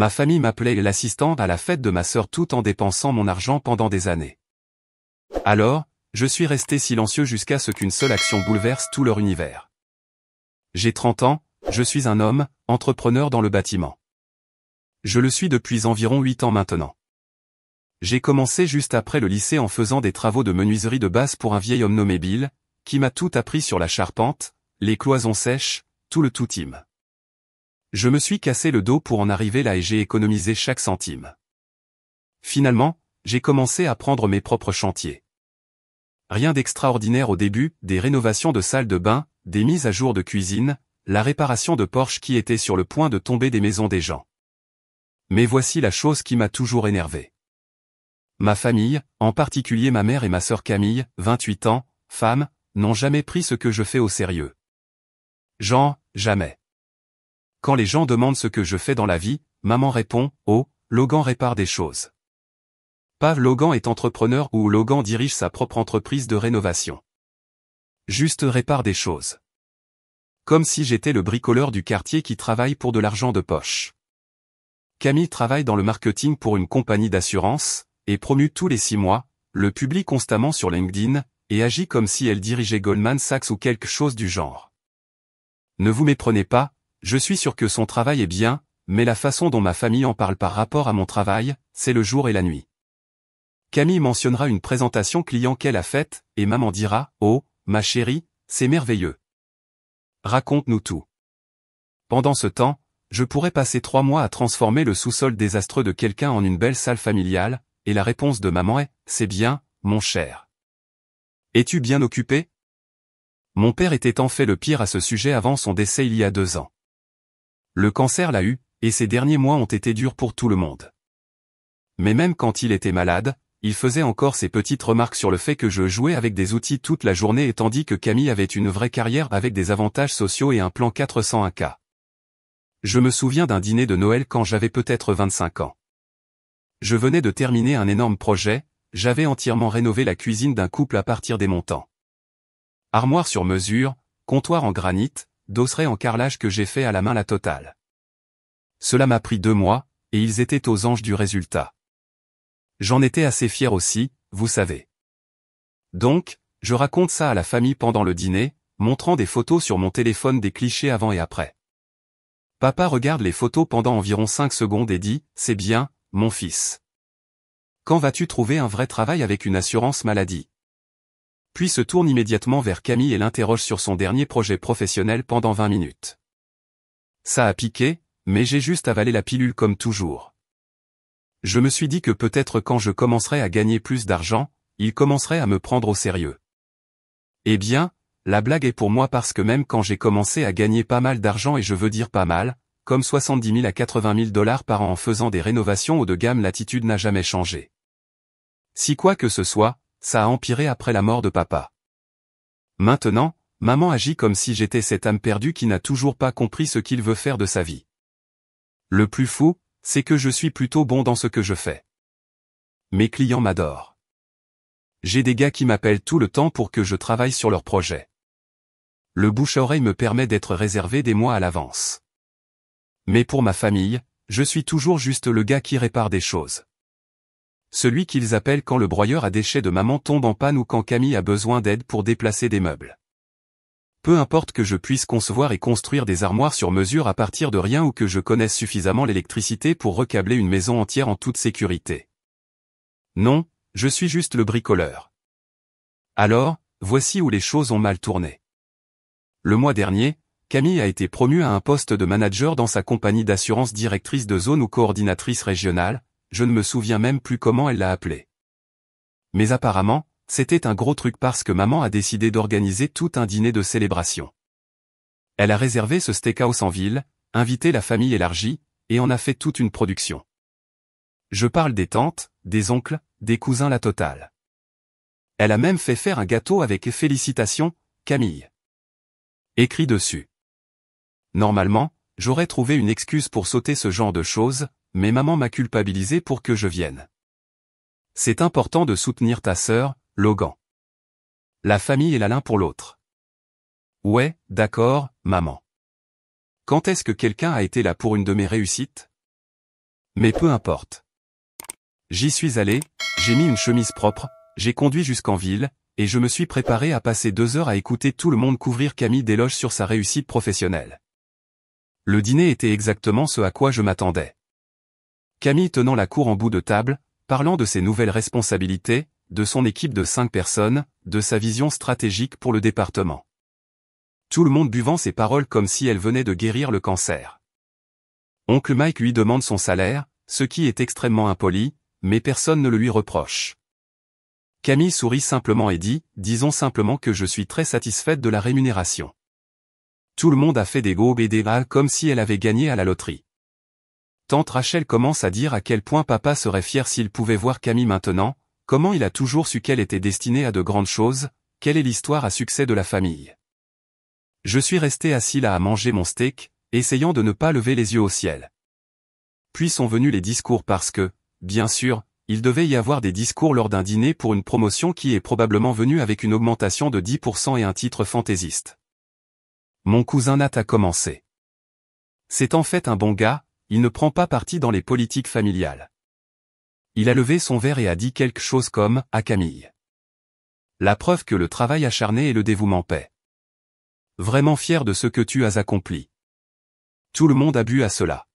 Ma famille m'appelait l'assistante à la fête de ma sœur tout en dépensant mon argent pendant des années. Alors, je suis resté silencieux jusqu'à ce qu'une seule action bouleverse tout leur univers. J'ai 30 ans, je suis un homme, entrepreneur dans le bâtiment. Je le suis depuis environ 8 ans maintenant. J'ai commencé juste après le lycée en faisant des travaux de menuiserie de base pour un vieil homme nommé Bill, qui m'a tout appris sur la charpente, les cloisons sèches, tout le tout-team. Je me suis cassé le dos pour en arriver là et j'ai économisé chaque centime. Finalement, j'ai commencé à prendre mes propres chantiers. Rien d'extraordinaire au début, des rénovations de salles de bain, des mises à jour de cuisine, la réparation de Porsche qui était sur le point de tomber des maisons des gens. Mais voici la chose qui m'a toujours énervé. Ma famille, en particulier ma mère et ma sœur Camille, 28 ans, femme, n'ont jamais pris ce que je fais au sérieux. Jamais. Quand les gens demandent ce que je fais dans la vie, maman répond « Oh, Logan répare des choses ». Pas Logan est entrepreneur ou Logan dirige sa propre entreprise de rénovation. Juste répare des choses. Comme si j'étais le bricoleur du quartier qui travaille pour de l'argent de poche. Camille travaille dans le marketing pour une compagnie d'assurance, est promue tous les 6 mois, le publie constamment sur LinkedIn, et agit comme si elle dirigeait Goldman Sachs ou quelque chose du genre. Ne vous méprenez pas, je suis sûr que son travail est bien, mais la façon dont ma famille en parle par rapport à mon travail, c'est le jour et la nuit. Camille mentionnera une présentation client qu'elle a faite, et maman dira « Oh, ma chérie, c'est merveilleux. Raconte-nous tout. » Pendant ce temps, je pourrais passer 3 mois à transformer le sous-sol désastreux de quelqu'un en une belle salle familiale, et la réponse de maman est « C'est bien, mon cher. Es-tu bien occupé ?» Mon père était en fait le pire à ce sujet avant son décès il y a 2 ans. Le cancer l'a eu, et ces derniers mois ont été durs pour tout le monde. Mais même quand il était malade, il faisait encore ses petites remarques sur le fait que je jouais avec des outils toute la journée et tandis que Camille avait une vraie carrière avec des avantages sociaux et un plan 401K. Je me souviens d'un dîner de Noël quand j'avais peut-être 25 ans. Je venais de terminer un énorme projet, j'avais entièrement rénové la cuisine d'un couple à partir des montants. Armoire sur mesure, comptoir en granit, dosseret en carrelage que j'ai fait à la main la totale. Cela m'a pris 2 mois, et ils étaient aux anges du résultat. J'en étais assez fier aussi, vous savez. Donc, je raconte ça à la famille pendant le dîner, montrant des photos sur mon téléphone des clichés avant et après. Papa regarde les photos pendant environ 5 secondes et dit « C'est bien, mon fils. Quand vas-tu trouver un vrai travail avec une assurance maladie ?» Puis se tourne immédiatement vers Camille et l'interroge sur son dernier projet professionnel pendant 20 minutes. Ça a piqué, mais j'ai juste avalé la pilule comme toujours. Je me suis dit que peut-être quand je commencerais à gagner plus d'argent, il commencerait à me prendre au sérieux. Eh bien, la blague est pour moi parce que même quand j'ai commencé à gagner pas mal d'argent et je veux dire pas mal, comme 70 000 à 80 000 $ par an en faisant des rénovations haut de gamme, l'attitude n'a jamais changé. Si quoi que ce soit, ça a empiré après la mort de papa. Maintenant, maman agit comme si j'étais cette âme perdue qui n'a toujours pas compris ce qu'il veut faire de sa vie. Le plus fou, c'est que je suis plutôt bon dans ce que je fais. Mes clients m'adorent. J'ai des gars qui m'appellent tout le temps pour que je travaille sur leurs projets. Le bouche-à-oreille me permet d'être réservé des mois à l'avance. Mais pour ma famille, je suis toujours juste le gars qui répare des choses. Celui qu'ils appellent quand le broyeur à déchets de maman tombe en panne ou quand Camille a besoin d'aide pour déplacer des meubles. Peu importe que je puisse concevoir et construire des armoires sur mesure à partir de rien ou que je connaisse suffisamment l'électricité pour recabler une maison entière en toute sécurité. Non, je suis juste le bricoleur. Alors, voici où les choses ont mal tourné. Le mois dernier, Camille a été promue à un poste de manager dans sa compagnie d'assurance, directrice de zone ou coordinatrice régionale, je ne me souviens même plus comment elle l'a appelée. Mais apparemment, c'était un gros truc parce que maman a décidé d'organiser tout un dîner de célébration. Elle a réservé ce steakhouse en ville, invité la famille élargie, et en a fait toute une production. Je parle des tantes, des oncles, des cousins, la totale. Elle a même fait faire un gâteau avec « Félicitations, Camille » écrit dessus. Normalement, j'aurais trouvé une excuse pour sauter ce genre de choses, mais maman m'a culpabilisé pour que je vienne. C'est important de soutenir ta sœur, Logan. La famille est là l'un pour l'autre. Ouais, d'accord, maman. Quand est-ce que quelqu'un a été là pour une de mes réussites? Mais peu importe. J'y suis allé, j'ai mis une chemise propre, j'ai conduit jusqu'en ville, et je me suis préparé à passer 2 heures à écouter tout le monde couvrir Camille d'éloges sur sa réussite professionnelle. Le dîner était exactement ce à quoi je m'attendais. Camille tenant la cour en bout de table, parlant de ses nouvelles responsabilités, de son équipe de 5 personnes, de sa vision stratégique pour le département. Tout le monde buvant ses paroles comme si elle venait de guérir le cancer. Oncle Mike lui demande son salaire, ce qui est extrêmement impoli, mais personne ne le lui reproche. Camille sourit simplement et dit, disons simplement que je suis très satisfaite de la rémunération. Tout le monde a fait des gros bédéras comme si elle avait gagné à la loterie. Tante Rachel commence à dire à quel point papa serait fier s'il pouvait voir Camille maintenant, comment il a toujours su qu'elle était destinée à de grandes choses, quelle est l'histoire à succès de la famille. Je suis resté assis là à manger mon steak, essayant de ne pas lever les yeux au ciel. Puis sont venus les discours parce que, bien sûr, il devait y avoir des discours lors d'un dîner pour une promotion qui est probablement venue avec une augmentation de 10% et un titre fantaisiste. Mon cousin Nat a commencé. C'est en fait un bon gars, il ne prend pas parti dans les politiques familiales. Il a levé son verre et a dit quelque chose comme « à Camille ». La preuve que le travail acharné et le dévouement paient. Vraiment fier de ce que tu as accompli. Tout le monde a bu à cela.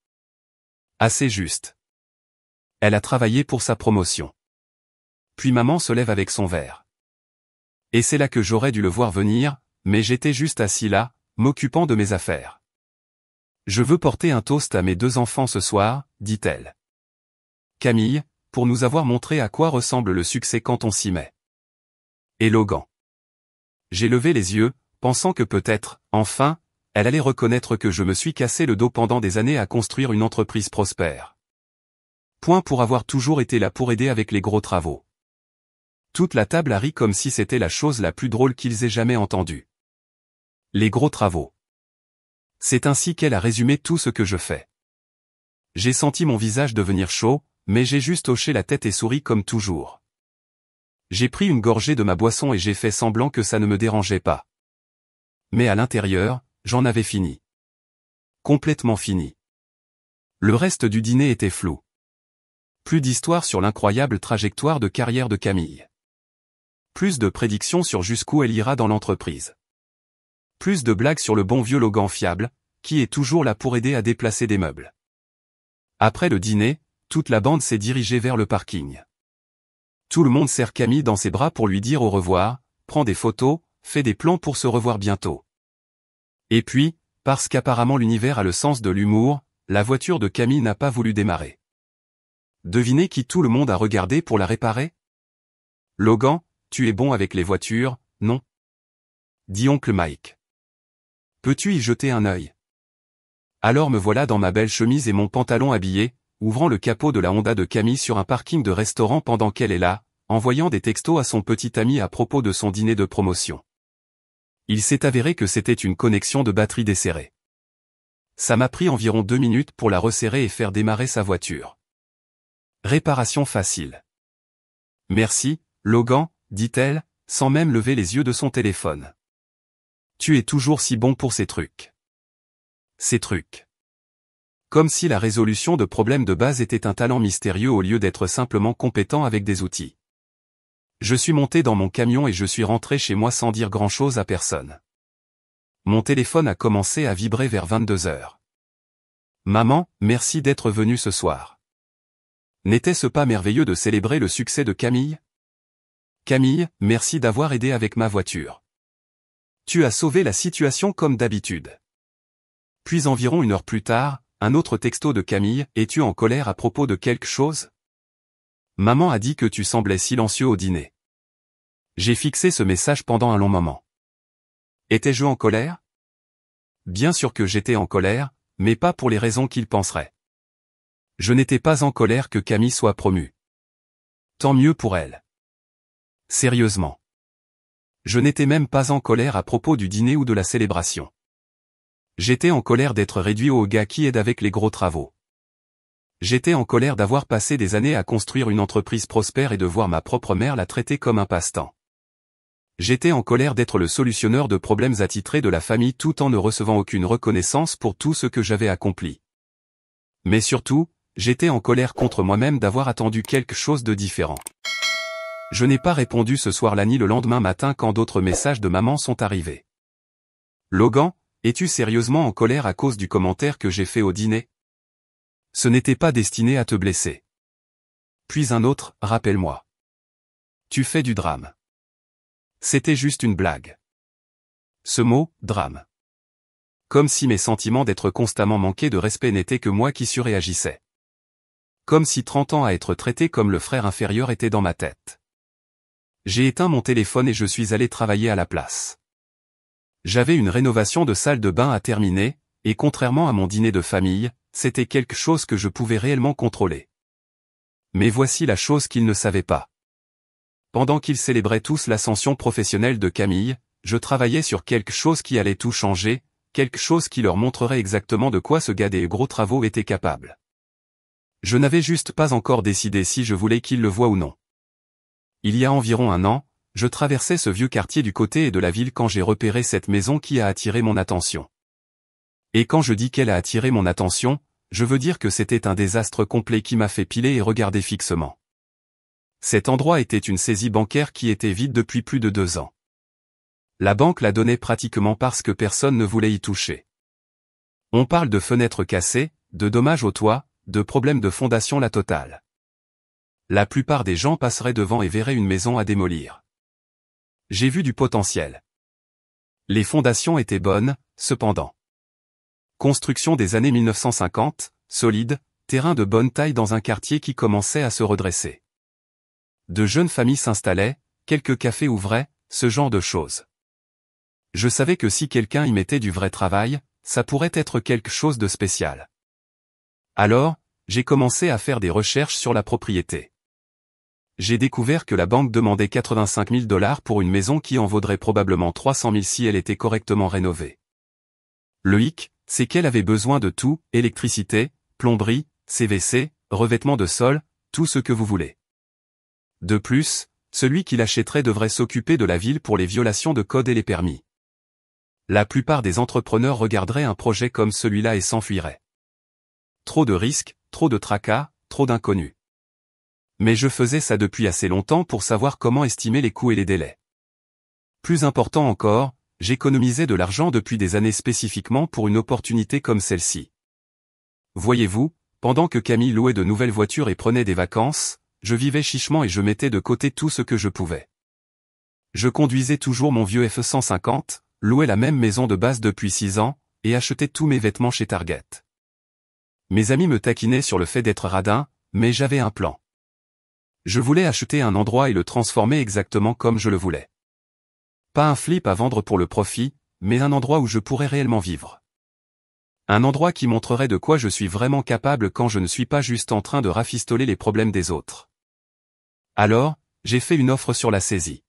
Assez juste. Elle a travaillé pour sa promotion. Puis maman se lève avec son verre. Et c'est là que j'aurais dû le voir venir, mais j'étais juste assis là, m'occupant de mes affaires. Je veux porter un toast à mes 2 enfants ce soir, dit-elle. Camille, pour nous avoir montré à quoi ressemble le succès quand on s'y met. Et Logan. J'ai levé les yeux, pensant que peut-être, enfin, elle allait reconnaître que je me suis cassé le dos pendant des années à construire une entreprise prospère. Point pour avoir toujours été là pour aider avec les gros travaux. Toute la table a ri comme si c'était la chose la plus drôle qu'ils aient jamais entendue. Les gros travaux. C'est ainsi qu'elle a résumé tout ce que je fais. J'ai senti mon visage devenir chaud, mais j'ai juste hoché la tête et souri comme toujours. J'ai pris une gorgée de ma boisson et j'ai fait semblant que ça ne me dérangeait pas. Mais à l'intérieur, j'en avais fini. Complètement fini. Le reste du dîner était flou. Plus d'histoires sur l'incroyable trajectoire de carrière de Camille. Plus de prédictions sur jusqu'où elle ira dans l'entreprise. Plus de blagues sur le bon vieux Logan fiable, qui est toujours là pour aider à déplacer des meubles. Après le dîner, toute la bande s'est dirigée vers le parking. Tout le monde serre Camille dans ses bras pour lui dire au revoir, prend des photos, fait des plans pour se revoir bientôt. Et puis, parce qu'apparemment l'univers a le sens de l'humour, la voiture de Camille n'a pas voulu démarrer. Devinez qui tout le monde a regardé pour la réparer? Logan, tu es bon avec les voitures, non? Dit oncle Mike. Peux-tu y jeter un œil? Alors me voilà dans ma belle chemise et mon pantalon habillé, ouvrant le capot de la Honda de Camille sur un parking de restaurant pendant qu'elle est là, envoyant des textos à son petit ami à propos de son dîner de promotion. Il s'est avéré que c'était une connexion de batterie desserrée. Ça m'a pris environ 2 minutes pour la resserrer et faire démarrer sa voiture. Réparation facile. Merci, Logan, dit-elle, sans même lever les yeux de son téléphone. Tu es toujours si bon pour ces trucs. Ces trucs. Comme si la résolution de problèmes de base était un talent mystérieux au lieu d'être simplement compétent avec des outils. Je suis monté dans mon camion et je suis rentré chez moi sans dire grand-chose à personne. Mon téléphone a commencé à vibrer vers 22 heures. Maman, merci d'être venue ce soir. N'était-ce pas merveilleux de célébrer le succès de Camille? Camille, merci d'avoir aidé avec ma voiture. Tu as sauvé la situation comme d'habitude. Puis environ 1 heure plus tard, un autre texto de Camille, es-tu en colère à propos de quelque chose? Maman a dit que tu semblais silencieux au dîner. J'ai fixé ce message pendant un long moment. Étais-je en colère? Bien sûr que j'étais en colère, mais pas pour les raisons qu'il penserait. Je n'étais pas en colère que Camille soit promue. Tant mieux pour elle. Sérieusement. Je n'étais même pas en colère à propos du dîner ou de la célébration. J'étais en colère d'être réduit au gars qui aide avec les gros travaux. J'étais en colère d'avoir passé des années à construire une entreprise prospère et de voir ma propre mère la traiter comme un passe-temps. J'étais en colère d'être le solutionneur de problèmes attitrés de la famille tout en ne recevant aucune reconnaissance pour tout ce que j'avais accompli. Mais surtout, J'étais en colère contre moi-même d'avoir attendu quelque chose de différent. Je n'ai pas répondu ce soir-là ni le lendemain matin quand d'autres messages de maman sont arrivés. Logan, es-tu sérieusement en colère à cause du commentaire que j'ai fait au dîner? Ce n'était pas destiné à te blesser. Puis un autre, rappelle-moi. Tu fais du drame. C'était juste une blague. Ce mot, drame. Comme si mes sentiments d'être constamment manqués de respect n'étaient que moi qui surréagissais. Comme si 30 ans à être traité comme le frère inférieur était dans ma tête. J'ai éteint mon téléphone et je suis allé travailler à la place. J'avais une rénovation de salle de bain à terminer, et contrairement à mon dîner de famille, c'était quelque chose que je pouvais réellement contrôler. Mais voici la chose qu'ils ne savaient pas. Pendant qu'ils célébraient tous l'ascension professionnelle de Camille, je travaillais sur quelque chose qui allait tout changer, quelque chose qui leur montrerait exactement de quoi ce gars des gros travaux était capable. Je n'avais juste pas encore décidé si je voulais qu'ils le voient ou non. Il y a environ 1 an, je traversais ce vieux quartier du côté de la ville quand j'ai repéré cette maison qui a attiré mon attention. Et quand je dis qu'elle a attiré mon attention, je veux dire que c'était un désastre complet qui m'a fait piler et regarder fixement. Cet endroit était une saisie bancaire qui était vide depuis plus de 2 ans. La banque la donnait pratiquement parce que personne ne voulait y toucher. On parle de fenêtres cassées, de dommages au toit, de problèmes de fondation la totale. La plupart des gens passeraient devant et verraient une maison à démolir. J'ai vu du potentiel. Les fondations étaient bonnes, cependant. Construction des années 1950, solide, terrain de bonne taille dans un quartier qui commençait à se redresser. De jeunes familles s'installaient, quelques cafés ouvraient, ce genre de choses. Je savais que si quelqu'un y mettait du vrai travail, ça pourrait être quelque chose de spécial. Alors, j'ai commencé à faire des recherches sur la propriété. J'ai découvert que la banque demandait 85 000 $ pour une maison qui en vaudrait probablement 300 000 si elle était correctement rénovée. Le hic, c'est qu'elle avait besoin de tout, électricité, plomberie, CVC, revêtement de sol, tout ce que vous voulez. De plus, celui qui l'achèterait devrait s'occuper de la ville pour les violations de code et les permis. La plupart des entrepreneurs regarderaient un projet comme celui-là et s'enfuiraient. Trop de risques, trop de tracas, trop d'inconnus. Mais je faisais ça depuis assez longtemps pour savoir comment estimer les coûts et les délais. Plus important encore, j'économisais de l'argent depuis des années spécifiquement pour une opportunité comme celle-ci. Voyez-vous, pendant que Camille louait de nouvelles voitures et prenait des vacances, je vivais chichement et je mettais de côté tout ce que je pouvais. Je conduisais toujours mon vieux F-150, louais la même maison de base depuis 6 ans, et achetais tous mes vêtements chez Target. Mes amis me taquinaient sur le fait d'être radin, mais j'avais un plan. Je voulais acheter un endroit et le transformer exactement comme je le voulais. Pas un flip à vendre pour le profit, mais un endroit où je pourrais réellement vivre. Un endroit qui montrerait de quoi je suis vraiment capable quand je ne suis pas juste en train de rafistoler les problèmes des autres. Alors, j'ai fait une offre sur la saisie.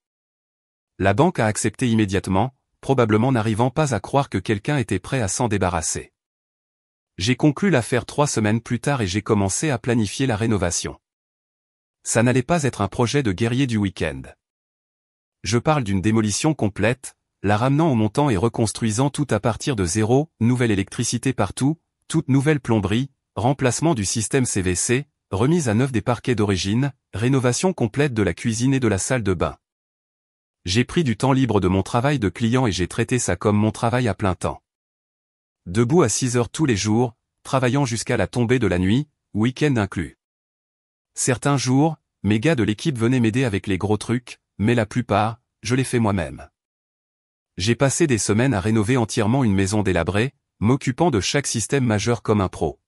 La banque a accepté immédiatement, probablement n'arrivant pas à croire que quelqu'un était prêt à s'en débarrasser. J'ai conclu l'affaire 3 semaines plus tard et j'ai commencé à planifier la rénovation. Ça n'allait pas être un projet de guerrier du week-end. Je parle d'une démolition complète, la ramenant au montant et reconstruisant tout à partir de zéro, nouvelle électricité partout, toute nouvelle plomberie, remplacement du système CVC, remise à neuf des parquets d'origine, rénovation complète de la cuisine et de la salle de bain. J'ai pris du temps libre de mon travail de client et j'ai traité ça comme mon travail à plein temps. Debout à 6 heures tous les jours, travaillant jusqu'à la tombée de la nuit, week-end inclus. Certains jours, mes gars de l'équipe venaient m'aider avec les gros trucs, mais la plupart, je les fais moi-même. J'ai passé des semaines à rénover entièrement une maison délabrée, m'occupant de chaque système majeur comme un pro.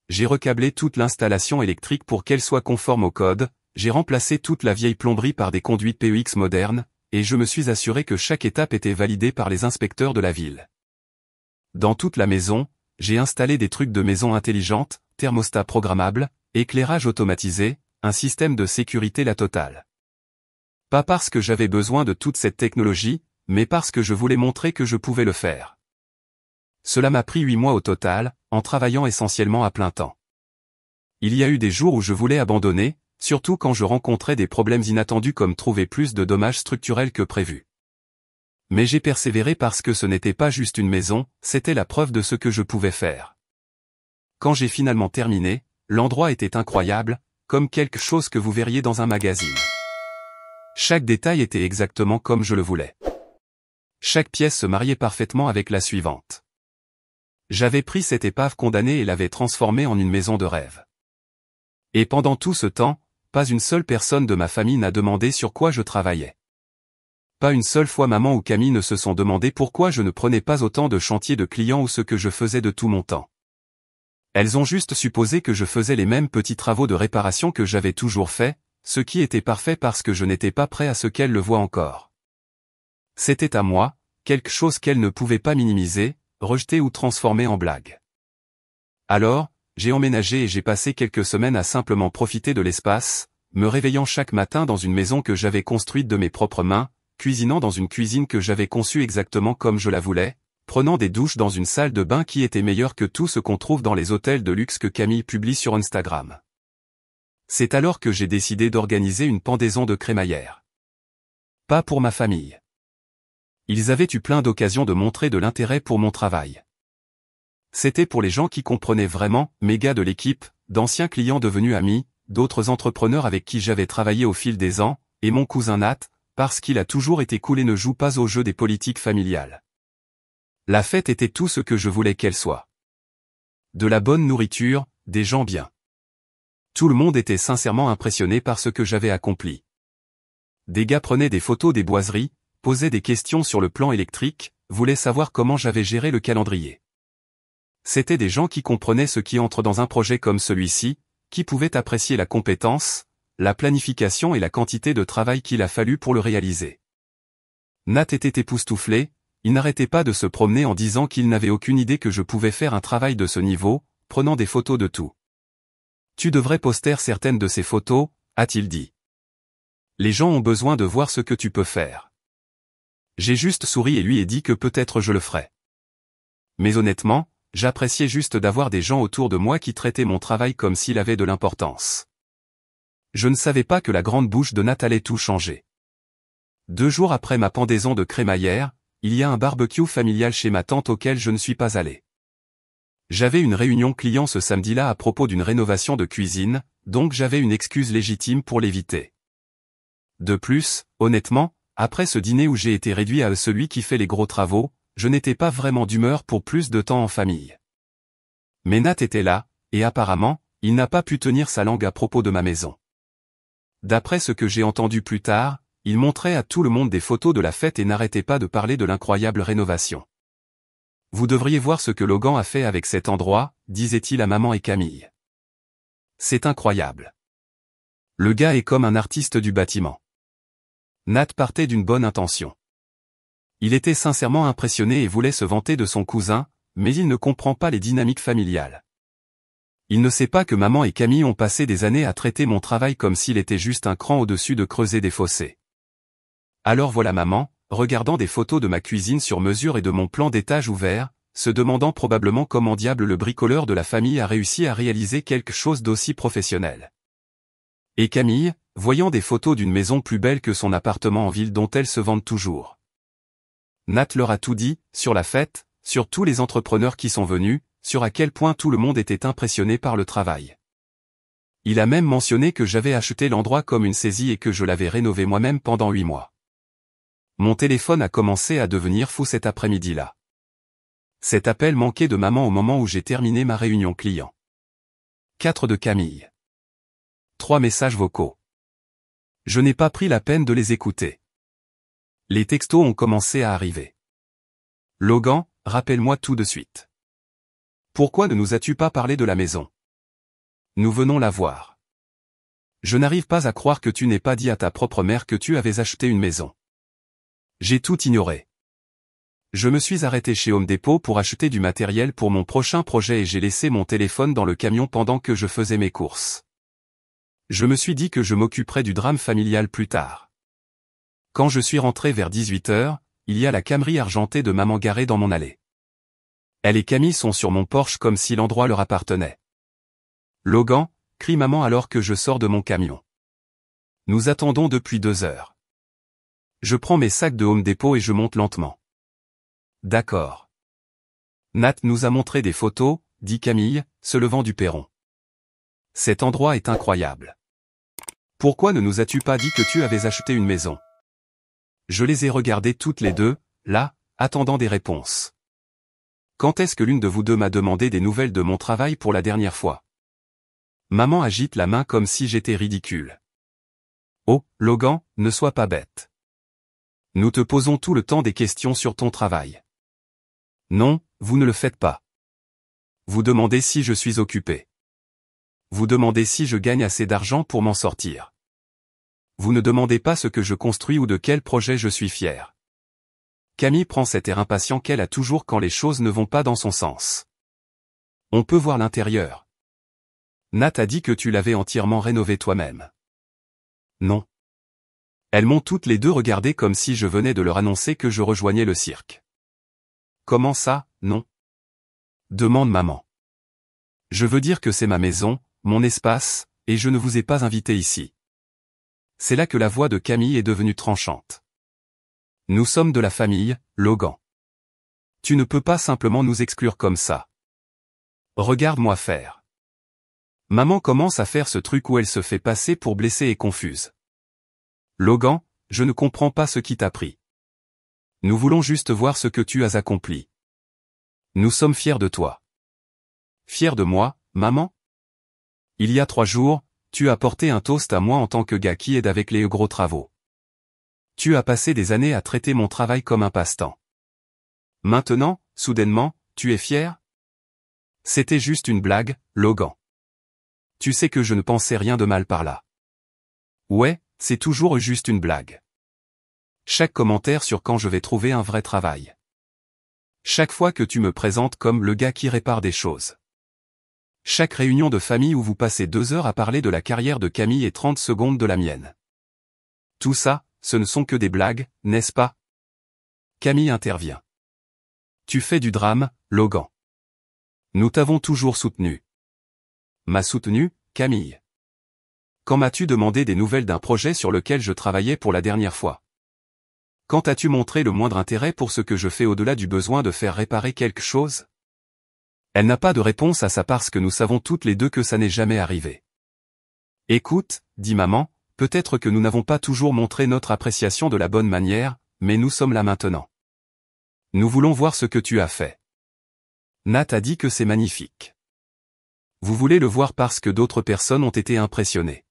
J'ai recablé toute l'installation électrique pour qu'elle soit conforme au code, j'ai remplacé toute la vieille plomberie par des conduites PEX modernes, et je me suis assuré que chaque étape était validée par les inspecteurs de la ville. Dans toute la maison, j'ai installé des trucs de maison intelligente, thermostat programmable, éclairage automatisé, un système de sécurité la totale. Pas parce que j'avais besoin de toute cette technologie, mais parce que je voulais montrer que je pouvais le faire. Cela m'a pris 8 mois au total, en travaillant essentiellement à plein temps. Il y a eu des jours où je voulais abandonner, surtout quand je rencontrais des problèmes inattendus comme trouver plus de dommages structurels que prévu. Mais j'ai persévéré parce que ce n'était pas juste une maison, c'était la preuve de ce que je pouvais faire. Quand j'ai finalement terminé, l'endroit était incroyable, comme quelque chose que vous verriez dans un magazine. Chaque détail était exactement comme je le voulais. Chaque pièce se mariait parfaitement avec la suivante. J'avais pris cette épave condamnée et l'avais transformée en une maison de rêve. Et pendant tout ce temps, pas une seule personne de ma famille n'a demandé sur quoi je travaillais. Pas une seule fois maman ou Camille ne se sont demandé pourquoi je ne prenais pas autant de chantiers de clients ou ce que je faisais de tout mon temps. Elles ont juste supposé que je faisais les mêmes petits travaux de réparation que j'avais toujours fait, ce qui était parfait parce que je n'étais pas prêt à ce qu'elles le voient encore. C'était à moi, quelque chose qu'elles ne pouvaient pas minimiser, rejeter ou transformer en blague. Alors, j'ai emménagé et j'ai passé quelques semaines à simplement profiter de l'espace, me réveillant chaque matin dans une maison que j'avais construite de mes propres mains, cuisinant dans une cuisine que j'avais conçue exactement comme je la voulais, prenant des douches dans une salle de bain qui était meilleure que tout ce qu'on trouve dans les hôtels de luxe que Camille publie sur Instagram. C'est alors que j'ai décidé d'organiser une pendaison de crémaillère. Pas pour ma famille. Ils avaient eu plein d'occasions de montrer de l'intérêt pour mon travail. C'était pour les gens qui comprenaient vraiment, mes gars de l'équipe, d'anciens clients devenus amis, d'autres entrepreneurs avec qui j'avais travaillé au fil des ans, et mon cousin Nat, parce qu'il a toujours été cool et ne joue pas au jeu des politiques familiales. La fête était tout ce que je voulais qu'elle soit. De la bonne nourriture, des gens bien. Tout le monde était sincèrement impressionné par ce que j'avais accompli. Des gars prenaient des photos des boiseries, posaient des questions sur le plan électrique, voulaient savoir comment j'avais géré le calendrier. C'étaient des gens qui comprenaient ce qui entre dans un projet comme celui-ci, qui pouvaient apprécier la compétence, la planification et la quantité de travail qu'il a fallu pour le réaliser. Nat était époustouflé, il n'arrêtait pas de se promener en disant qu'il n'avait aucune idée que je pouvais faire un travail de ce niveau, prenant des photos de tout. Tu devrais poster certaines de ces photos, a-t-il dit. Les gens ont besoin de voir ce que tu peux faire. J'ai juste souri et lui ai dit que peut-être je le ferais. Mais honnêtement, j'appréciais juste d'avoir des gens autour de moi qui traitaient mon travail comme s'il avait de l'importance. Je ne savais pas que la grande bouche de Nat allait tout changer. 2 jours après ma pendaison de crémaillère, il y a un barbecue familial chez ma tante auquel je ne suis pas allé. J'avais une réunion client ce samedi-là à propos d'une rénovation de cuisine, donc j'avais une excuse légitime pour l'éviter. De plus, honnêtement, après ce dîner où j'ai été réduit à celui qui fait les gros travaux, je n'étais pas vraiment d'humeur pour plus de temps en famille. Mais Nat était là, et apparemment, il n'a pas pu tenir sa langue à propos de ma maison. D'après ce que j'ai entendu plus tard, il montrait à tout le monde des photos de la fête et n'arrêtait pas de parler de l'incroyable rénovation. Vous devriez voir ce que Logan a fait avec cet endroit, disait-il à maman et Camille. C'est incroyable. Le gars est comme un artiste du bâtiment. Nat partait d'une bonne intention. Il était sincèrement impressionné et voulait se vanter de son cousin, mais il ne comprend pas les dynamiques familiales. Il ne sait pas que maman et Camille ont passé des années à traiter mon travail comme s'il était juste un cran au-dessus de creuser des fossés. Alors voilà maman, regardant des photos de ma cuisine sur mesure et de mon plan d'étage ouvert, se demandant probablement comment diable le bricoleur de la famille a réussi à réaliser quelque chose d'aussi professionnel. Et Camille, voyant des photos d'une maison plus belle que son appartement en ville dont elle se vante toujours. Nat leur a tout dit, sur la fête, sur tous les entrepreneurs qui sont venus, sur à quel point tout le monde était impressionné par le travail. Il a même mentionné que j'avais acheté l'endroit comme une saisie et que je l'avais rénové moi-même pendant 8 mois. Mon téléphone a commencé à devenir fou cet après-midi-là. Cet appel manquait de maman au moment où j'ai terminé ma réunion client. 4 de Camille. 3 messages vocaux. Je n'ai pas pris la peine de les écouter. Les textos ont commencé à arriver. Logan, rappelle-moi tout de suite. Pourquoi ne nous as-tu pas parlé de la maison? Nous venons la voir. Je n'arrive pas à croire que tu n'aies pas dit à ta propre mère que tu avais acheté une maison. J'ai tout ignoré. Je me suis arrêté chez Home Depot pour acheter du matériel pour mon prochain projet et j'ai laissé mon téléphone dans le camion pendant que je faisais mes courses. Je me suis dit que je m'occuperais du drame familial plus tard. Quand je suis rentré vers 18h, il y a la Camry argentée de maman garée dans mon allée. Elle et Camille sont sur mon Porsche comme si l'endroit leur appartenait. Logan, crie maman alors que je sors de mon camion. Nous attendons depuis 2 heures. Je prends mes sacs de Home Depot et je monte lentement. D'accord. Nat nous a montré des photos, dit Camille, se levant du perron. Cet endroit est incroyable. Pourquoi ne nous as-tu pas dit que tu avais acheté une maison? Je les ai regardées toutes les deux, là, attendant des réponses. Quand est-ce que l'une de vous deux m'a demandé des nouvelles de mon travail pour la dernière fois? Maman agite la main comme si j'étais ridicule. Oh, Logan, ne sois pas bête. Nous te posons tout le temps des questions sur ton travail. Non, vous ne le faites pas. Vous demandez si je suis occupé. Vous demandez si je gagne assez d'argent pour m'en sortir. Vous ne demandez pas ce que je construis ou de quel projet je suis fier. Camille prend cet air impatient qu'elle a toujours quand les choses ne vont pas dans son sens. On peut voir l'intérieur. Nat a dit que tu l'avais entièrement rénové toi-même. Non. Elles m'ont toutes les deux regardé comme si je venais de leur annoncer que je rejoignais le cirque. Comment ça, non? Demande maman. Je veux dire que c'est ma maison, mon espace, et je ne vous ai pas invité ici. C'est là que la voix de Camille est devenue tranchante. Nous sommes de la famille, Logan. Tu ne peux pas simplement nous exclure comme ça. Regarde-moi faire. Maman commence à faire ce truc où elle se fait passer pour blessée et confuse. Logan, je ne comprends pas ce qui t'a pris. Nous voulons juste voir ce que tu as accompli. Nous sommes fiers de toi. Fiers de moi, maman? Il y a 3 jours, tu as porté un toast à moi en tant que gars qui aide avec les gros travaux. Tu as passé des années à traiter mon travail comme un passe-temps. Maintenant, soudainement, tu es fier? C'était juste une blague, Logan. Tu sais que je ne pensais rien de mal par là. Ouais, c'est toujours juste une blague. Chaque commentaire sur quand je vais trouver un vrai travail. Chaque fois que tu me présentes comme le gars qui répare des choses. Chaque réunion de famille où vous passez 2 heures à parler de la carrière de Camille et 30 secondes de la mienne. Tout ça, ce ne sont que des blagues, n'est-ce pas? Camille intervient. Tu fais du drame, Logan. Nous t'avons toujours soutenu. M'a soutenu, Camille. Quand m'as-tu demandé des nouvelles d'un projet sur lequel je travaillais pour la dernière fois? Quand as-tu montré le moindre intérêt pour ce que je fais au-delà du besoin de faire réparer quelque chose? Elle n'a pas de réponse à ça parce que nous savons toutes les deux que ça n'est jamais arrivé. Écoute, dit maman, peut-être que nous n'avons pas toujours montré notre appréciation de la bonne manière, mais nous sommes là maintenant. Nous voulons voir ce que tu as fait. Nat a dit que c'est magnifique. Vous voulez le voir parce que d'autres personnes ont été impressionnées.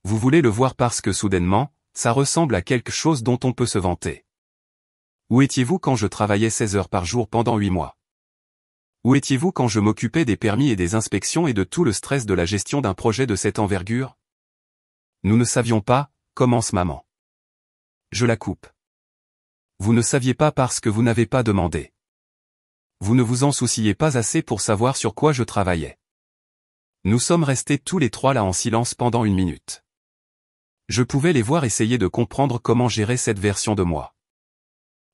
Vous voulez le voir parce que soudainement, ça ressemble à quelque chose dont on peut se vanter. Où étiez-vous quand je travaillais 16 heures par jour pendant 8 mois? Où étiez-vous quand je m'occupais des permis et des inspections et de tout le stress de la gestion d'un projet de cette envergure? Nous ne savions pas, commence maman. Je la coupe. Vous ne saviez pas parce que vous n'avez pas demandé. Vous ne vous en souciez pas assez pour savoir sur quoi je travaillais. Nous sommes restés tous les 3 là en silence pendant 1 minute. Je pouvais les voir essayer de comprendre comment gérer cette version de moi.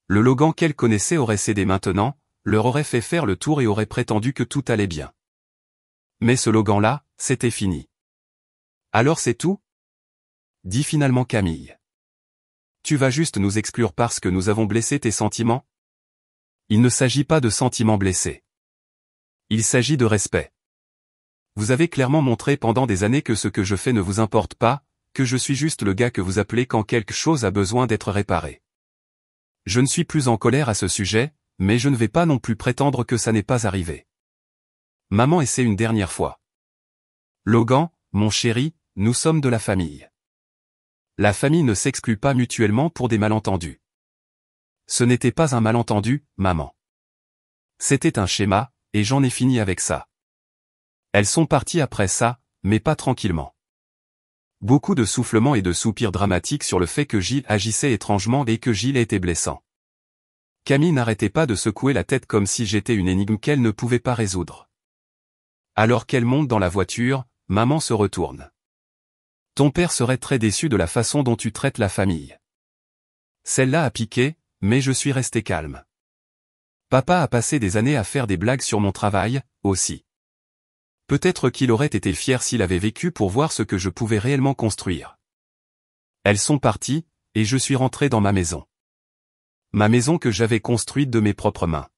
Le Logan qu'elle connaissait aurait cédé maintenant, leur aurait fait faire le tour et aurait prétendu que tout allait bien. Mais ce Logan-là, c'était fini. Alors c'est tout? Dit finalement Camille. Tu vas juste nous exclure parce que nous avons blessé tes sentiments? Il ne s'agit pas de sentiments blessés. Il s'agit de respect. Vous avez clairement montré pendant des années que ce que je fais ne vous importe pas, que je suis juste le gars que vous appelez quand quelque chose a besoin d'être réparé. Je ne suis plus en colère à ce sujet, mais je ne vais pas non plus prétendre que ça n'est pas arrivé. Maman essaie une dernière fois. Logan, mon chéri, nous sommes de la famille. La famille ne s'exclut pas mutuellement pour des malentendus. Ce n'était pas un malentendu, maman. C'était un schéma, et j'en ai fini avec ça. Elles sont parties après ça, mais pas tranquillement. Beaucoup de soufflements et de soupirs dramatiques sur le fait que Gilles agissait étrangement et que Gilles était blessant. Camille n'arrêtait pas de secouer la tête comme si j'étais une énigme qu'elle ne pouvait pas résoudre. Alors qu'elle monte dans la voiture, maman se retourne. Ton père serait très déçu de la façon dont tu traites la famille. Celle-là a piqué, mais je suis resté calme. Papa a passé des années à faire des blagues sur mon travail, aussi. Peut-être qu'il aurait été fier s'il avait vécu pour voir ce que je pouvais réellement construire. Elles sont parties, et je suis rentré dans ma maison. Ma maison que j'avais construite de mes propres mains.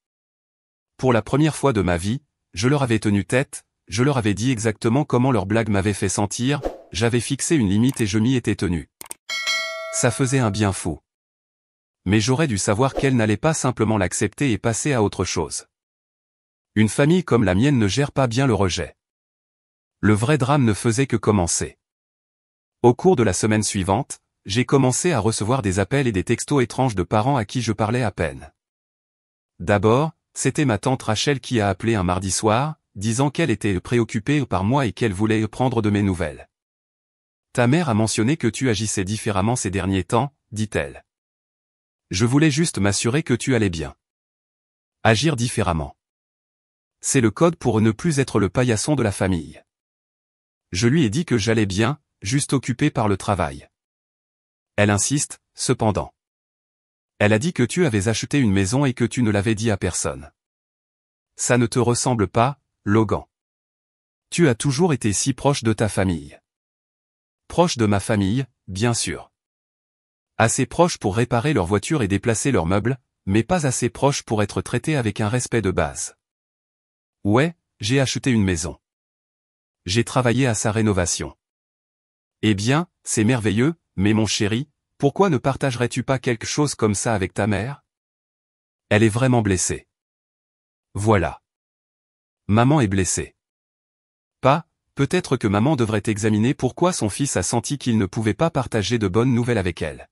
Pour la première fois de ma vie, je leur avais tenu tête, je leur avais dit exactement comment leur blague m'avait fait sentir, j'avais fixé une limite et je m'y étais tenu. Ça faisait un bien fou. Mais j'aurais dû savoir qu'elle n'allait pas simplement l'accepter et passer à autre chose. Une famille comme la mienne ne gère pas bien le rejet. Le vrai drame ne faisait que commencer. Au cours de la semaine suivante, j'ai commencé à recevoir des appels et des textos étranges de parents à qui je parlais à peine. D'abord, c'était ma tante Rachel qui a appelé un mardi soir, disant qu'elle était préoccupée par moi et qu'elle voulait prendre de mes nouvelles. Ta mère a mentionné que tu agissais différemment ces derniers temps, dit-elle. Je voulais juste m'assurer que tu allais bien. Agir différemment. C'est le code pour ne plus être le paillasson de la famille. Je lui ai dit que j'allais bien, juste occupé par le travail. Elle insiste, cependant. Elle a dit que tu avais acheté une maison et que tu ne l'avais dit à personne. Ça ne te ressemble pas, Logan. Tu as toujours été si proche de ta famille. Proche de ma famille, bien sûr. Assez proche pour réparer leur voiture et déplacer leurs meubles, mais pas assez proche pour être traité avec un respect de base. Ouais, j'ai acheté une maison. J'ai travaillé à sa rénovation. Eh bien, c'est merveilleux, mais mon chéri, pourquoi ne partagerais-tu pas quelque chose comme ça avec ta mère? Elle est vraiment blessée. Voilà. Maman est blessée. Pas, peut-être que maman devrait examiner pourquoi son fils a senti qu'il ne pouvait pas partager de bonnes nouvelles avec elle.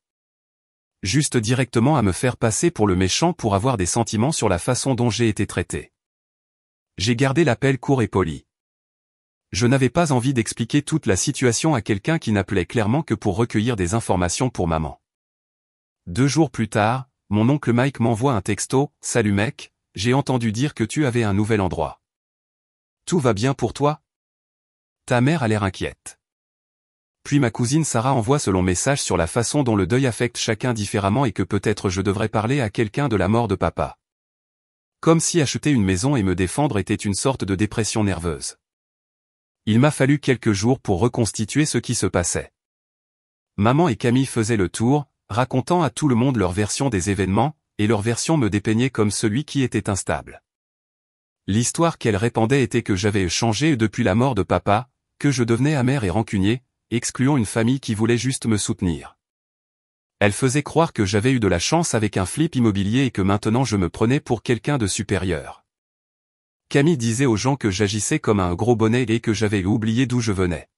Juste directement à me faire passer pour le méchant pour avoir des sentiments sur la façon dont j'ai été traité. J'ai gardé l'appel court et poli. Je n'avais pas envie d'expliquer toute la situation à quelqu'un qui n'appelait clairement que pour recueillir des informations pour maman. 2 jours plus tard, mon oncle Mike m'envoie un texto, « Salut mec, j'ai entendu dire que tu avais un nouvel endroit. Tout va bien pour toi? Ta mère a l'air inquiète. » Puis ma cousine Sarah envoie ce long message sur la façon dont le deuil affecte chacun différemment et que peut-être je devrais parler à quelqu'un de la mort de papa. Comme si acheter une maison et me défendre était une sorte de dépression nerveuse. Il m'a fallu quelques jours pour reconstituer ce qui se passait. Maman et Camille faisaient le tour, racontant à tout le monde leur version des événements, et leur version me dépeignait comme celui qui était instable. L'histoire qu'elles répandaient était que j'avais changé depuis la mort de papa, que je devenais amer et rancunier, excluant une famille qui voulait juste me soutenir. Elle faisait croire que j'avais eu de la chance avec un flip immobilier et que maintenant je me prenais pour quelqu'un de supérieur. Camille disait aux gens que j'agissais comme un gros bonnet et que j'avais oublié d'où je venais.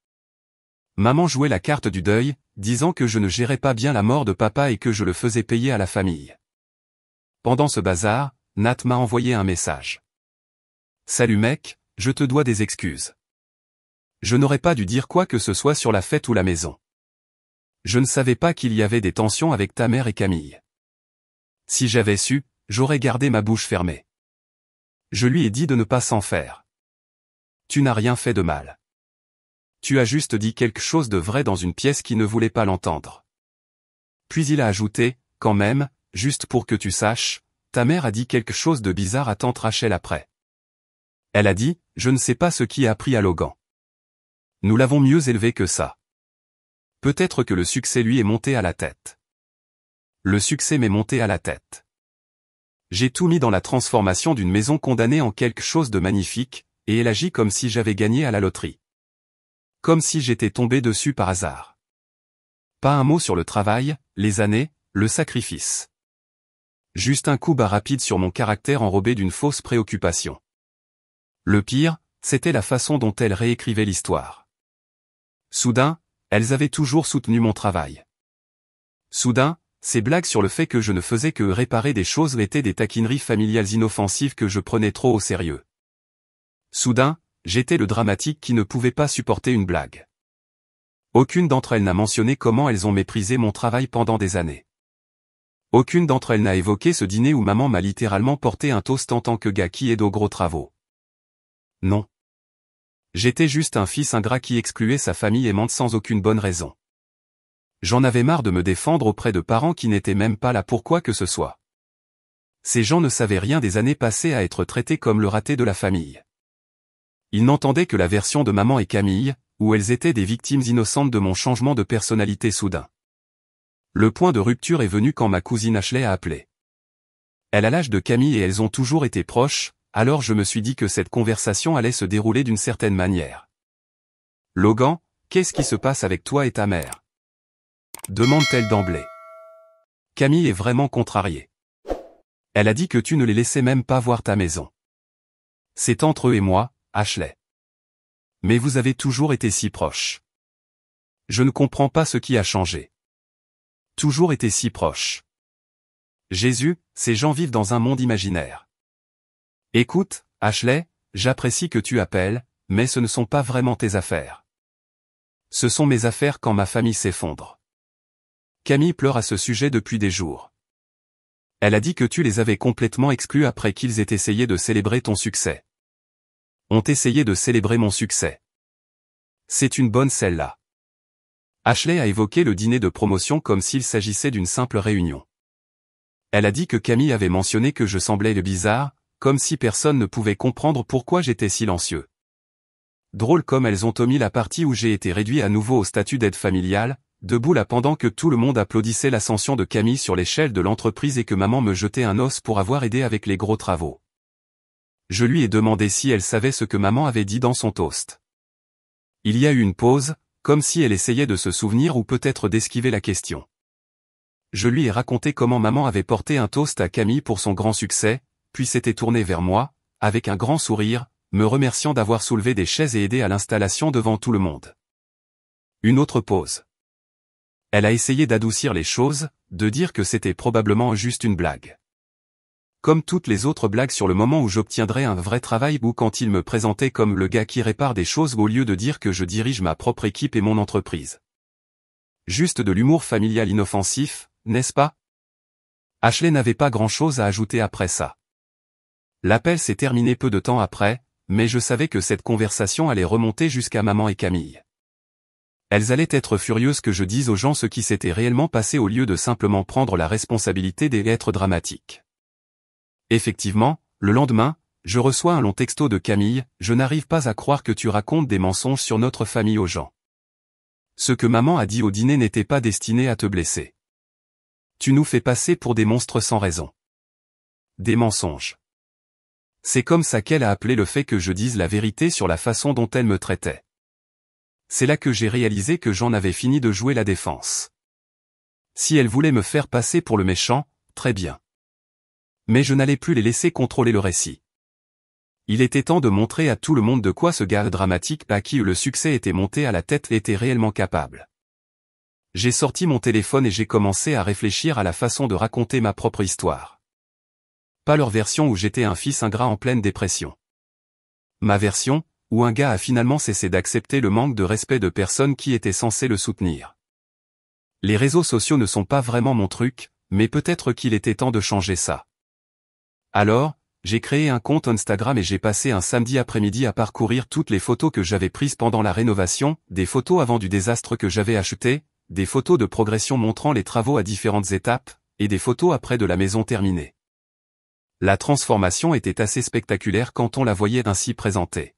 Maman jouait la carte du deuil, disant que je ne gérais pas bien la mort de papa et que je le faisais payer à la famille. Pendant ce bazar, Nat m'a envoyé un message. « Salut mec, je te dois des excuses. Je n'aurais pas dû dire quoi que ce soit sur la fête ou la maison. Je ne savais pas qu'il y avait des tensions avec ta mère et Camille. Si j'avais su, j'aurais gardé ma bouche fermée. Je lui ai dit de ne pas s'en faire. Tu n'as rien fait de mal. Tu as juste dit quelque chose de vrai dans une pièce qui ne voulait pas l'entendre. » Puis il a ajouté, « Quand même, juste pour que tu saches, ta mère a dit quelque chose de bizarre à tante Rachel après. Elle a dit, je ne sais pas ce qui a appris à Logan. Nous l'avons mieux élevé que ça. Peut-être que le succès lui est monté à la tête. Le succès m'est monté à la tête. J'ai tout mis dans la transformation d'une maison condamnée en quelque chose de magnifique, et elle agit comme si j'avais gagné à la loterie. Comme si j'étais tombé dessus par hasard. Pas un mot sur le travail, les années, le sacrifice. Juste un coup bas rapide sur mon caractère enrobé d'une fausse préoccupation. Le pire, c'était la façon dont elle réécrivait l'histoire. Soudain, elles avaient toujours soutenu mon travail. Soudain, ces blagues sur le fait que je ne faisais que réparer des choses étaient des taquineries familiales inoffensives que je prenais trop au sérieux. Soudain, j'étais le dramatique qui ne pouvait pas supporter une blague. Aucune d'entre elles n'a mentionné comment elles ont méprisé mon travail pendant des années. Aucune d'entre elles n'a évoqué ce dîner où maman m'a littéralement porté un toast en tant que gars qui aide aux gros travaux. Non. J'étais juste un fils ingrat qui excluait sa famille aimante sans aucune bonne raison. J'en avais marre de me défendre auprès de parents qui n'étaient même pas là pour quoi que ce soit. Ces gens ne savaient rien des années passées à être traités comme le raté de la famille. Ils n'entendaient que la version de maman et Camille, où elles étaient des victimes innocentes de mon changement de personnalité soudain. Le point de rupture est venu quand ma cousine Ashley a appelé. Elle a l'âge de Camille et elles ont toujours été proches, alors je me suis dit que cette conversation allait se dérouler d'une certaine manière. Logan, qu'est-ce qui se passe avec toi et ta mère? Demande-t-elle d'emblée. Camille est vraiment contrariée. Elle a dit que tu ne les laissais même pas voir ta maison. C'est entre eux et moi, Ashley. Mais vous avez toujours été si proches. Je ne comprends pas ce qui a changé. Toujours été si proches. Jésus, ces gens vivent dans un monde imaginaire. Écoute, Ashley, j'apprécie que tu appelles, mais ce ne sont pas vraiment tes affaires. Ce sont mes affaires quand ma famille s'effondre. Camille pleure à ce sujet depuis des jours. Elle a dit que tu les avais complètement exclus après qu'ils aient essayé de célébrer ton succès. Ont essayé de célébrer mon succès. C'est une bonne celle-là. Ashley a évoqué le dîner de promotion comme s'il s'agissait d'une simple réunion. Elle a dit que Camille avait mentionné que je semblais bizarre, comme si personne ne pouvait comprendre pourquoi j'étais silencieux. Drôle comme elles ont omis la partie où j'ai été réduit à nouveau au statut d'aide familiale, debout là pendant que tout le monde applaudissait l'ascension de Camille sur l'échelle de l'entreprise et que maman me jetait un os pour avoir aidé avec les gros travaux. Je lui ai demandé si elle savait ce que maman avait dit dans son toast. Il y a eu une pause, comme si elle essayait de se souvenir ou peut-être d'esquiver la question. Je lui ai raconté comment maman avait porté un toast à Camille pour son grand succès, puis s'était tournée vers moi, avec un grand sourire, me remerciant d'avoir soulevé des chaises et aidé à l'installation devant tout le monde. Une autre pause. Elle a essayé d'adoucir les choses, de dire que c'était probablement juste une blague. Comme toutes les autres blagues sur le moment où j'obtiendrais un vrai travail ou quand il me présentait comme le gars qui répare des choses au lieu de dire que je dirige ma propre équipe et mon entreprise. Juste de l'humour familial inoffensif, n'est-ce pas? Ashley n'avait pas grand-chose à ajouter après ça. L'appel s'est terminé peu de temps après, mais je savais que cette conversation allait remonter jusqu'à maman et Camille. Elles allaient être furieuses que je dise aux gens ce qui s'était réellement passé au lieu de simplement prendre la responsabilité des lettres dramatiques. Effectivement, le lendemain, je reçois un long texto de Camille, je n'arrive pas à croire que tu racontes des mensonges sur notre famille aux gens. Ce que maman a dit au dîner n'était pas destiné à te blesser. Tu nous fais passer pour des monstres sans raison. Des mensonges. C'est comme ça qu'elle a appelé le fait que je dise la vérité sur la façon dont elle me traitait. C'est là que j'ai réalisé que j'en avais fini de jouer la défense. Si elle voulait me faire passer pour le méchant, très bien. Mais je n'allais plus les laisser contrôler le récit. Il était temps de montrer à tout le monde de quoi ce gars dramatique à qui le succès était monté à la tête était réellement capable. J'ai sorti mon téléphone et j'ai commencé à réfléchir à la façon de raconter ma propre histoire. Pas leur version où j'étais un fils ingrat en pleine dépression. Ma version, où un gars a finalement cessé d'accepter le manque de respect de personnes qui étaient censées le soutenir. Les réseaux sociaux ne sont pas vraiment mon truc, mais peut-être qu'il était temps de changer ça. Alors, j'ai créé un compte Instagram et j'ai passé un samedi après-midi à parcourir toutes les photos que j'avais prises pendant la rénovation, des photos avant du désastre que j'avais acheté, des photos de progression montrant les travaux à différentes étapes, et des photos après de la maison terminée. La transformation était assez spectaculaire quand on la voyait ainsi présentée.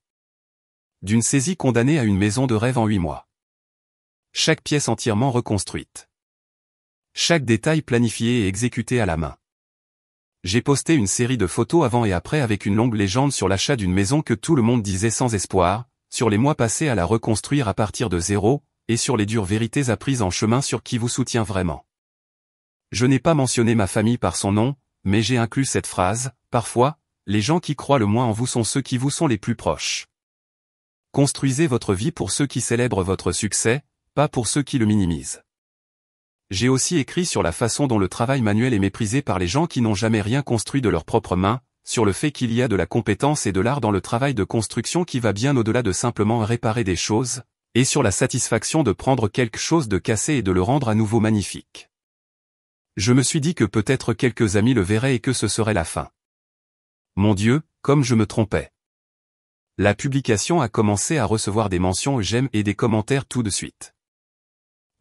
D'une saisie condamnée à une maison de rêve en 8 mois. Chaque pièce entièrement reconstruite. Chaque détail planifié et exécuté à la main. J'ai posté une série de photos avant et après avec une longue légende sur l'achat d'une maison que tout le monde disait sans espoir, sur les mois passés à la reconstruire à partir de zéro, et sur les dures vérités apprises en chemin sur qui vous soutient vraiment. Je n'ai pas mentionné ma famille par son nom, mais j'ai inclus cette phrase, parfois, les gens qui croient le moins en vous sont ceux qui vous sont les plus proches. Construisez votre vie pour ceux qui célèbrent votre succès, pas pour ceux qui le minimisent. J'ai aussi écrit sur la façon dont le travail manuel est méprisé par les gens qui n'ont jamais rien construit de leurs propres mains, sur le fait qu'il y a de la compétence et de l'art dans le travail de construction qui va bien au-delà de simplement réparer des choses, et sur la satisfaction de prendre quelque chose de cassé et de le rendre à nouveau magnifique. Je me suis dit que peut-être quelques amis le verraient et que ce serait la fin. Mon Dieu, comme je me trompais. La publication a commencé à recevoir des mentions j'aime et des commentaires tout de suite.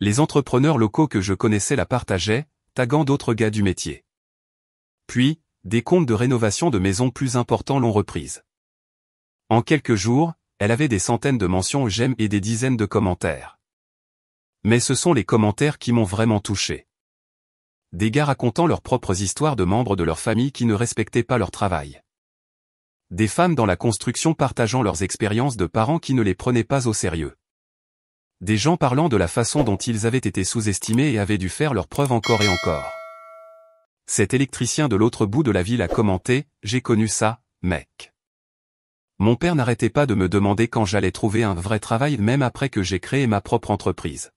Les entrepreneurs locaux que je connaissais la partageaient, taguant d'autres gars du métier. Puis, des comptes de rénovation de maisons plus importants l'ont reprise. En quelques jours, elle avait des centaines de mentions j'aime et des dizaines de commentaires. Mais ce sont les commentaires qui m'ont vraiment touché. Des gars racontant leurs propres histoires de membres de leur famille qui ne respectaient pas leur travail. Des femmes dans la construction partageant leurs expériences de parents qui ne les prenaient pas au sérieux. Des gens parlant de la façon dont ils avaient été sous-estimés et avaient dû faire leurs preuves encore et encore. Cet électricien de l'autre bout de la ville a commenté « J'ai connu ça, mec ». Mon père n'arrêtait pas de me demander quand j'allais trouver un vrai travail même après que j'ai créé ma propre entreprise.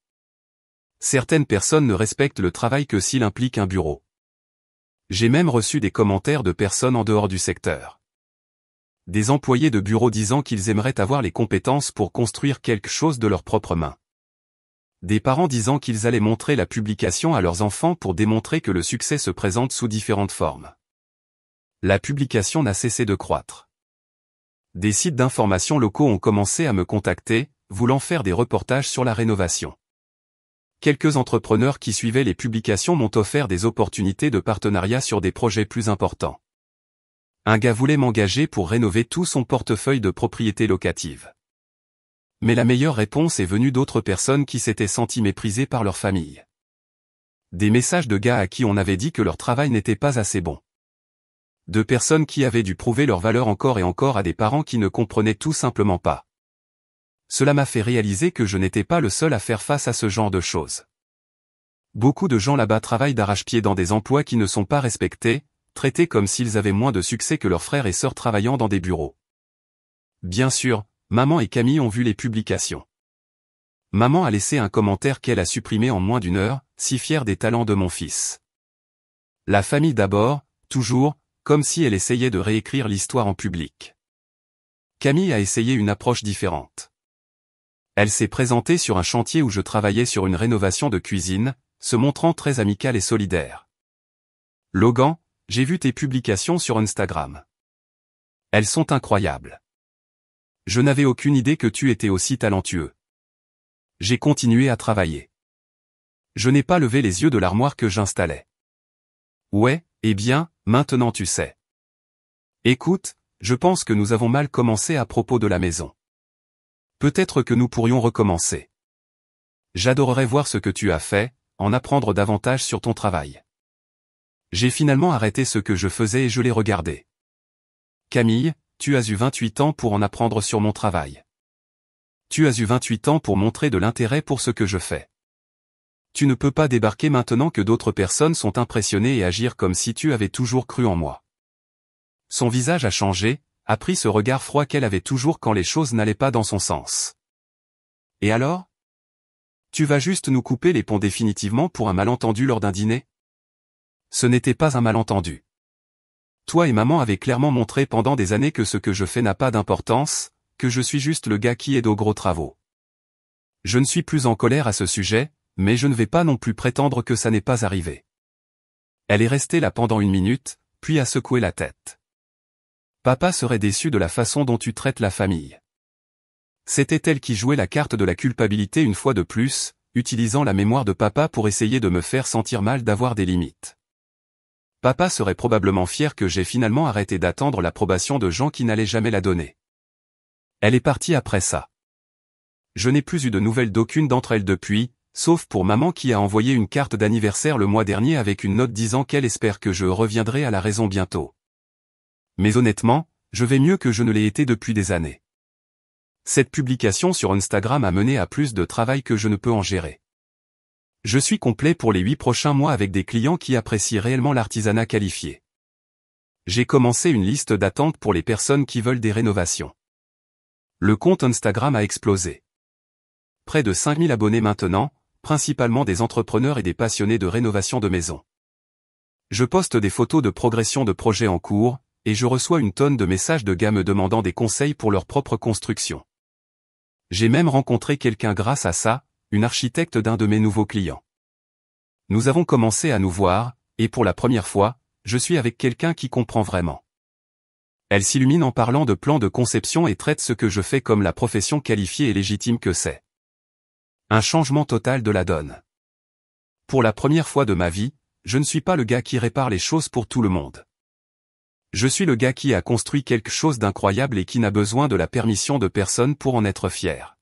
Certaines personnes ne respectent le travail que s'il implique un bureau. J'ai même reçu des commentaires de personnes en dehors du secteur. Des employés de bureau disant qu'ils aimeraient avoir les compétences pour construire quelque chose de leurs propres mains. Des parents disant qu'ils allaient montrer la publication à leurs enfants pour démontrer que le succès se présente sous différentes formes. La publication n'a cessé de croître. Des sites d'information locaux ont commencé à me contacter, voulant faire des reportages sur la rénovation. Quelques entrepreneurs qui suivaient les publications m'ont offert des opportunités de partenariat sur des projets plus importants. Un gars voulait m'engager pour rénover tout son portefeuille de propriétés locatives. Mais la meilleure réponse est venue d'autres personnes qui s'étaient senties méprisées par leur famille. Des messages de gars à qui on avait dit que leur travail n'était pas assez bon. De personnes qui avaient dû prouver leur valeur encore et encore à des parents qui ne comprenaient tout simplement pas. Cela m'a fait réaliser que je n'étais pas le seul à faire face à ce genre de choses. Beaucoup de gens là-bas travaillent d'arrache-pied dans des emplois qui ne sont pas respectés, traités comme s'ils avaient moins de succès que leurs frères et sœurs travaillant dans des bureaux. Bien sûr, maman et Camille ont vu les publications. Maman a laissé un commentaire qu'elle a supprimé en moins d'une heure, si fière des talents de mon fils. La famille d'abord, toujours, comme si elle essayait de réécrire l'histoire en public. Camille a essayé une approche différente. Elle s'est présentée sur un chantier où je travaillais sur une rénovation de cuisine, se montrant très amicale et solidaire. Logan, j'ai vu tes publications sur Instagram. Elles sont incroyables. Je n'avais aucune idée que tu étais aussi talentueux. J'ai continué à travailler. Je n'ai pas levé les yeux de l'armoire que j'installais. Ouais, eh bien, maintenant tu sais. Écoute, je pense que nous avons mal commencé à propos de la maison. Peut-être que nous pourrions recommencer. J'adorerais voir ce que tu as fait, en apprendre davantage sur ton travail. J'ai finalement arrêté ce que je faisais et je l'ai regardé. Camille, tu as eu 28 ans pour en apprendre sur mon travail. Tu as eu 28 ans pour montrer de l'intérêt pour ce que je fais. Tu ne peux pas débarquer maintenant que d'autres personnes sont impressionnées et agir comme si tu avais toujours cru en moi. Son visage a changé, a pris ce regard froid qu'elle avait toujours quand les choses n'allaient pas dans son sens. Et alors? Tu vas juste nous couper les ponts définitivement pour un malentendu lors d'un dîner? Ce n'était pas un malentendu. Toi et maman avez clairement montré pendant des années que ce que je fais n'a pas d'importance, que je suis juste le gars qui aide aux gros travaux. Je ne suis plus en colère à ce sujet, mais je ne vais pas non plus prétendre que ça n'est pas arrivé. Elle est restée là pendant 1 minute, puis a secoué la tête. Papa serait déçu de la façon dont tu traites la famille. C'était elle qui jouait la carte de la culpabilité une fois de plus, utilisant la mémoire de papa pour essayer de me faire sentir mal d'avoir des limites. Papa serait probablement fier que j'ai finalement arrêté d'attendre l'approbation de gens qui n'allaient jamais la donner. Elle est partie après ça. Je n'ai plus eu de nouvelles d'aucune d'entre elles depuis, sauf pour maman qui a envoyé une carte d'anniversaire le mois dernier avec une note disant qu'elle espère que je reviendrai à la raison bientôt. Mais honnêtement, je vais mieux que je ne l'ai été depuis des années. Cette publication sur Instagram a mené à plus de travail que je ne peux en gérer. Je suis complet pour les 8 prochains mois avec des clients qui apprécient réellement l'artisanat qualifié. J'ai commencé une liste d'attente pour les personnes qui veulent des rénovations. Le compte Instagram a explosé. Près de 5000 abonnés maintenant, principalement des entrepreneurs et des passionnés de rénovation de maisons. Je poste des photos de progression de projets en cours, et je reçois une tonne de messages de gars me demandant des conseils pour leur propre construction. J'ai même rencontré quelqu'un grâce à ça, une architecte d'un de mes nouveaux clients. Nous avons commencé à nous voir, et pour la première fois, je suis avec quelqu'un qui comprend vraiment. Elle s'illumine en parlant de plans de conception et traite ce que je fais comme la profession qualifiée et légitime que c'est. Un changement total de la donne. Pour la première fois de ma vie, je ne suis pas le gars qui répare les choses pour tout le monde. Je suis le gars qui a construit quelque chose d'incroyable et qui n'a besoin de la permission de personne pour en être fier.